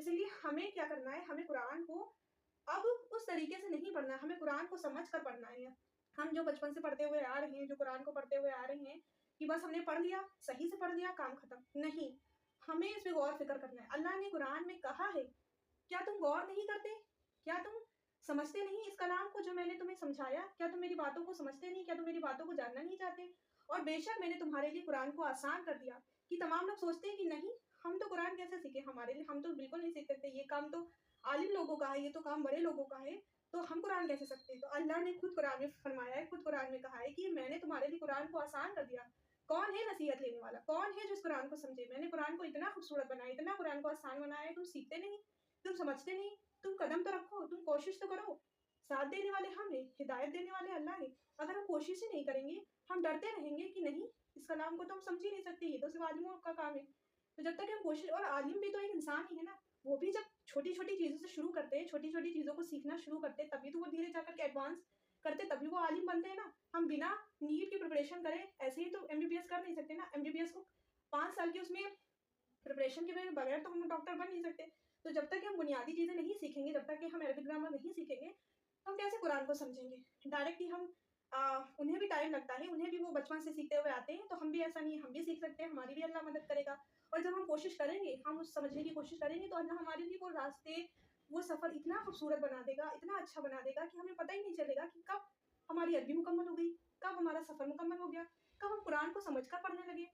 اسی لیے ہمیں کیا کرنا ہے، ہمیں قرآن کو اب اس طریقے سے نہیں پڑھنا ہے، ہمیں قرآن کو سمجھ کر پڑھنا ہے۔ ہم جو بچپن سے پڑھتے ہوئے آ رہے ہیں، جو قرآن کو پڑھتے ہوئے آ رہے ہیں کہ بس ہم نے پڑھ لیا، صحیح سے پڑھ لیا، کام ختم، نہیں، ہمیں اس پہ غور فکر کرنا ہے۔ اللہ نے قرآن میں کہا ہے، کیا تم غور نہیں کرتے؟ کیا تم سمجھتے نہیں اس کلام کو جو میں نے تمہیں سمجھایا؟ کیا تم میری باتوں کو سمجھتے نہیں؟ کیا تم میری باتوں کو جاننا نہیں چاہتے؟ اور بے شک میں نے تمہارے لیے قرآن کو آسان کر دیا کہ تمام لوگ سوچتے ہیں کہ نہیں، ہم تو قرآن کیسے سیکھیں، ہمارے لیے ہم تو بالکل نہیں سیکھ سکتے، یہ کام تو عالم لوگوں کا ہے، یہ تو کام بڑے لوگوں کا ہے، تو ہم قرآن کیسے سکتے ہیں؟ تو اللہ نے خود قرآن میں فرمایا ہے، خود قرآن میں کہا ہے کہ میں نے تمہارے لیے قرآن کو آسان کر دیا۔ کون ہے نصیحت لینے والا؟ کون ہے جو اس قرآن کو سمجھے؟ میں نے قرآن کو اتنا خوبصورت بنایا، اتنا قرآن کو آسان بنایا ہے، تم سیکھتے نہیں، تم سمجھتے نہیں، تم قدم تو رکھو، تم کوشش تو کرو۔ ساتھ دینے والے ہم ہیں، ہدایت دینے والے اللہ ہیں۔ اگر ہم کوشش ہی نہیں کریں گے، ہم ڈرتے رہیں گے کہ نہیں اس کلام کو تو ہم سمجھ ہی نہیں سکتے، یہ تو صرف عالموں کا کام ہے۔ تو جب تک ہم کوشش، اور عالم بھی تو ایک انسان ہی ہے نا، وہ بھی جب چھوٹی چھوٹی چیزوں سے شروع کرتے ہیں، چھوٹی چھوٹی چیزوں کو سیکھنا شروع کرتے ہیں، تبھی تو وہ دھیرے جا کر کے ایڈوانس کرتے، تبھی وہ عالم بنتے ہیں نا۔ ہم بنا نیٹ کی پریپریشن کریں ایسے ہی تو MBBS کر نہیں سکتے نا۔ MBBS کو 5 سال کی اس میں پریپریشن کے بغیر تو ہم ڈاکٹر بن نہیں سکتے۔ تو جب تک ہم بنیادی چیزیں نہیں سیکھیں گے، جب تک کہ ہم عربک گرامر نہیں سیکھیں گے، تو ہم کیسے قرآن کو سمجھیں گے؟ ڈائریکٹ ہی ہم انہیں بھی ٹائم لگتا ہے، انہیں بھی وہ بچپن سے سیکھتے ہوئے آتے ہیں، تو ہم بھی ایسا نہیں، ہم بھی سیکھ سکتے ہیں، ہماری بھی اللہ مدد کرے گا۔ اور جب ہم کوشش کریں گے، ہم اس سمجھنے کی کوشش کریں گے، تو اللہ ہمارے لیے وہ راستے، وہ سفر اتنا خوبصورت بنا دے گا، اتنا اچھا بنا دے گا کہ ہمیں پتہ ہی نہیں چلے گا کہ کب ہماری عربی مکمل ہو گئی، کب ہمارا سفر مکمل ہو گیا، کب ہم قرآن کو سمجھ کر پڑھنے لگے۔